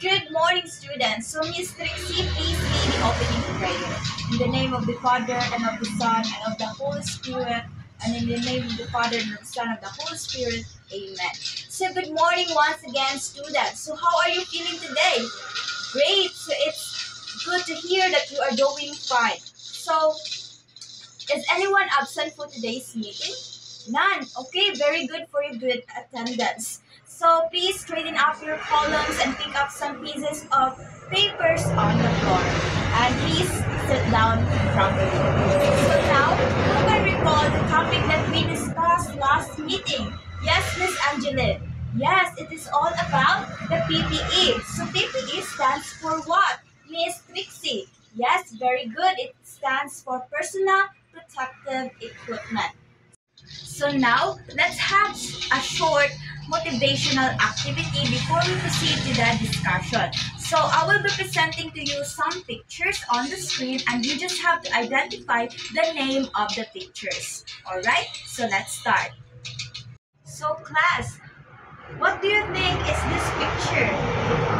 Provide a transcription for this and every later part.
Good morning, students. So, Miss Trixie, please lead the opening prayer. In the name of the Father, and of the Son, and of the Holy Spirit, and in the name of the Father, and of the Son, and of the Holy Spirit. Amen. So, good morning once again, students. So, how are you feeling today? Great. So, it's good to hear that you are doing fine. So, is anyone absent for today's meeting? None. Okay, very good for your good attendance. So please straighten up your columns and pick up some pieces of papers on the floor. And please sit down properly. So now, who can recall the topic that we discussed last meeting? Yes, Miss Angeline. Yes, it is all about the PPE. So PPE stands for what? Miss Trixie. Yes, very good. It stands for personal protective equipment. So now, let's have a short motivational activity before we proceed to the discussion. So I will be presenting to you some pictures on the screen and you just have to identify the name of the pictures. Alright, so let's start. So class, what do you think is this picture?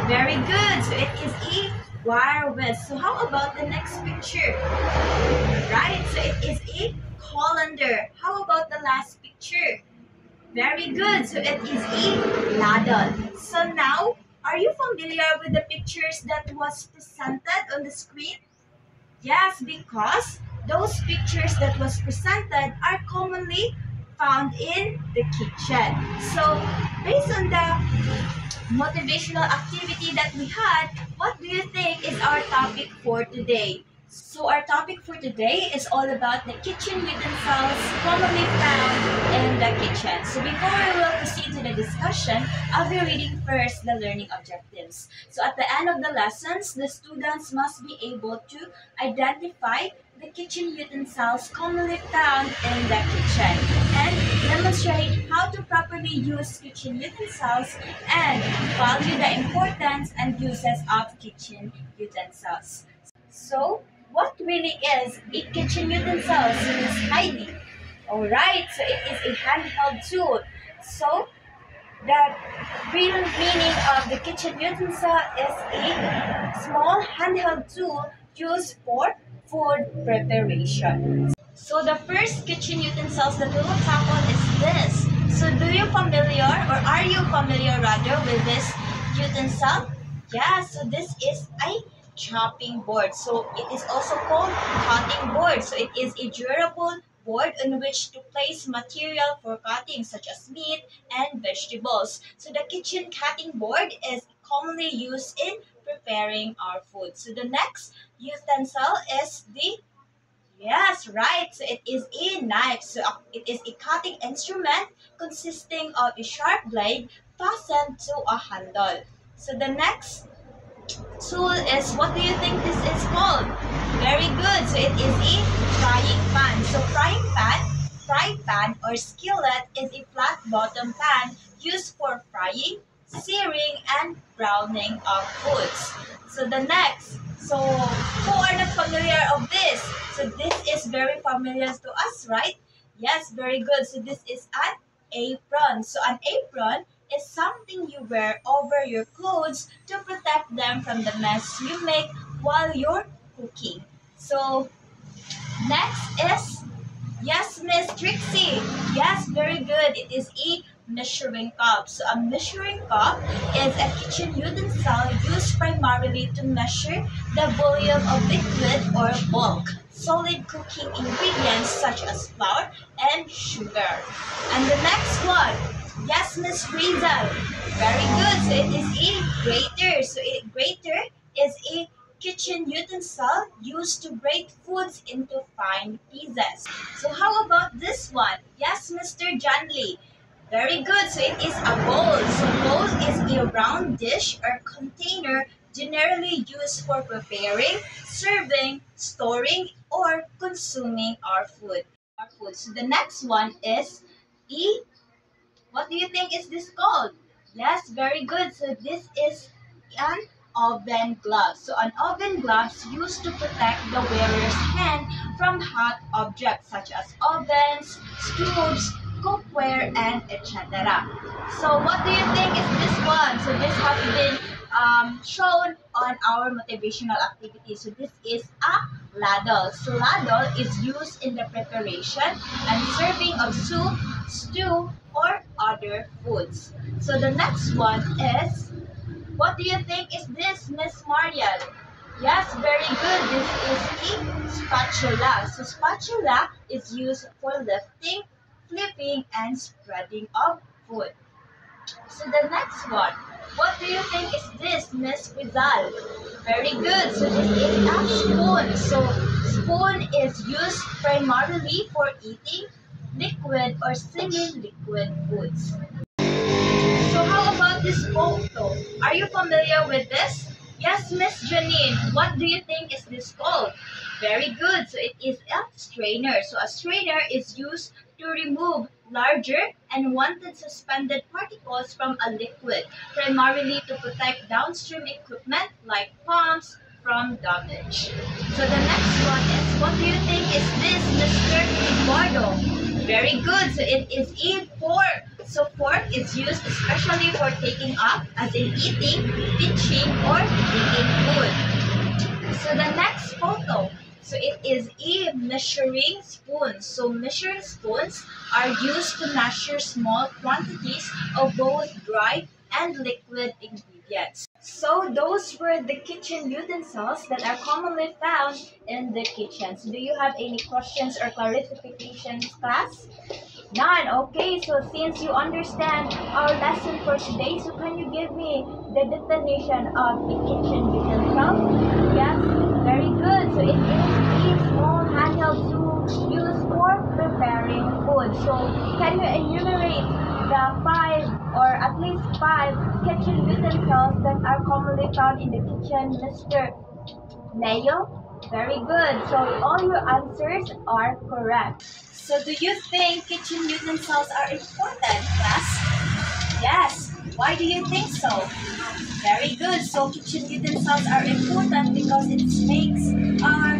Very good, so it is a wire vest. So how about the next picture? Right, so it is a colander. How about the last picture? Very good. So it is a ladle. So now, are you familiar with the pictures that was presented on the screen? Yes, because those pictures that was presented are commonly found in the kitchen. So based on the motivational activity that we had, what do you think is our topic for today? So our topic for today is all about the kitchen utensils commonly found in the kitchen. So before we will proceed to the discussion, I'll be reading first the learning objectives. So at the end of the lessons, the students must be able to identify the kitchen utensils commonly found in the kitchen and demonstrate how to properly use kitchen utensils and value the importance and uses of kitchen utensils. So, what really is a kitchen utensil, Miss Heidi? Alright, so it is a handheld tool. So, the real meaning of the kitchen utensil is a small handheld tool used for food preparation. So, the first kitchen utensils that we will tackle is this. So, are you familiar rather with this utensil? Yeah, so this is a chopping board. So it is also called cutting board. So it is a durable board on which to place material for cutting such as meat and vegetables. So the kitchen cutting board is commonly used in preparing our food. So the next utensil is the Yes, right. So it is a knife. So it is a cutting instrument consisting of a sharp blade fastened to a handle. So the next tool is, what do you think this is called? Very good. So it is a frying pan. So frying pan or skillet is a flat bottom pan used for frying, searing, and browning of foods. So the next, so who are not familiar of this? So this is very familiar to us, right? Yes, very good. So this is an apron. So an apron is something you wear over your clothes to protect them from the mess you make while you're cooking. So next is, yes, Miss Trixie. Yes, very good. It is a measuring cup. So a measuring cup is a kitchen utensil used primarily to measure the volume of liquid or bulk solid cooking ingredients such as flour and sugar. And the next one, yes, Miss Rizel. Very good. So it is a grater. So a grater is a kitchen utensil used to grate foods into fine pieces. So how about this one? Yes, Mr. Janley. Very good. So it is a bowl. So bowl is a round dish or container generally used for preparing, serving, storing, or consuming our food. So the next one is what do you think is this called? Yes, very good. So this is an oven glove. So an oven gloves used to protect the wearer's hand from hot objects such as ovens, stoves, cookware, and etc. So what do you think is this one? So this has been shown on our motivational activity. So this is a ladle. So ladle is used in the preparation and serving of soup, stew, or other foods. So the next one is, what do you think is this, Miss Mariel? Yes, very good. This is a spatula. So spatula is used for lifting, flipping, and spreading of food. So the next one, what do you think is this, Miss Rizal? Very good. So this is a spoon. So spoon is used primarily for eating liquid or semi-liquid foods. So how about this photo? Are you familiar with this? Yes, Miss Janine. What do you think is this called? Very good. So it is a strainer. So a strainer is used to remove larger and unwanted suspended particles from a liquid, primarily to protect downstream equipment like pumps from damage. So the next one is, what do you think is this, Mr. Eduardo? Very good. So it is a fork. So fork is used especially for taking up, as in eating, pinching, or eating food. So the next photo. So it is a measuring spoon. So measuring spoons are used to measure small quantities of both dry and liquid ingredients. So those were the kitchen utensils that are commonly found in the kitchen. So do you have any questions or clarifications, class? None. Okay, so since you understand our lesson for today, so can you give me the definition of a kitchen utensil? Yes, very good. So it is a small handheld tool used for preparing food. So can you enumerate the 5 or at least 5 kitchen utensils that are commonly found in the kitchen, Mr. Leo? Very good. So all your answers are correct. So do you think kitchen utensils are important, class? Yes. Why do you think so? Very good. So kitchen utensils are important because it makes our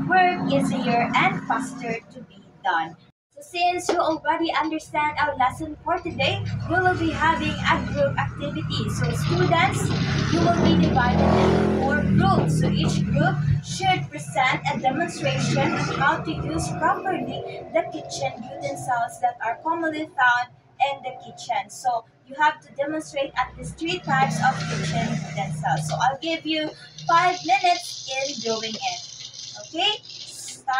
work easier and faster to be done. So since you already understand our lesson for today, we will be having a group activity. So students, you will be divided into 4 groups. So each group should present a demonstration on how to use properly the kitchen utensils that are commonly found in the kitchen. So you have to demonstrate at least 3 types of kitchen utensils. So I'll give you 5 minutes in doing it. Okay?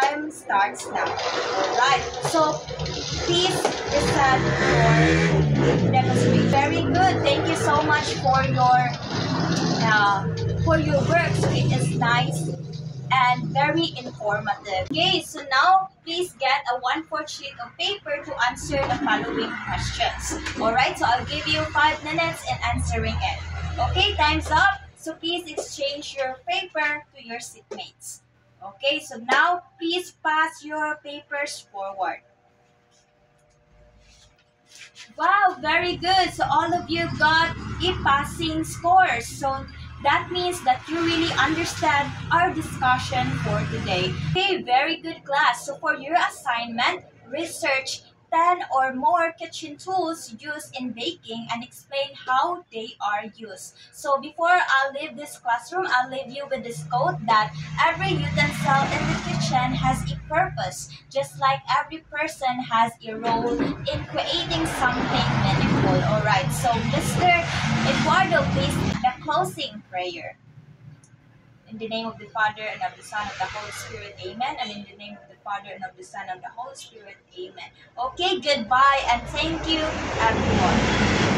Time starts now. Alright, so please present your demonstration. Very good. Thank you so much for your work. So it is nice and very informative. Okay, so now please get a 1/4 sheet of paper to answer the following questions. Alright, so I'll give you 5 minutes in answering it. Okay, time's up. So please exchange your paper to your seatmates. Okay, so now please pass your papers forward. Wow, very good. So all of you got a passing score. So that means that you really understand our discussion for today. Okay, very good class. So for your assignment, research 10 or more kitchen tools used in baking and explain how they are used. So before I leave this classroom, I'll leave you with this quote that every utensil in the kitchen has a purpose, just like every person has a role in creating something meaningful. Alright, so Mr. Eduardo, please the closing prayer. In the name of the Father, and of the Son, and of the Holy Spirit, amen. And in the name of the Father, and of the Son, and of the Holy Spirit, amen. Okay, goodbye, and thank you, everyone.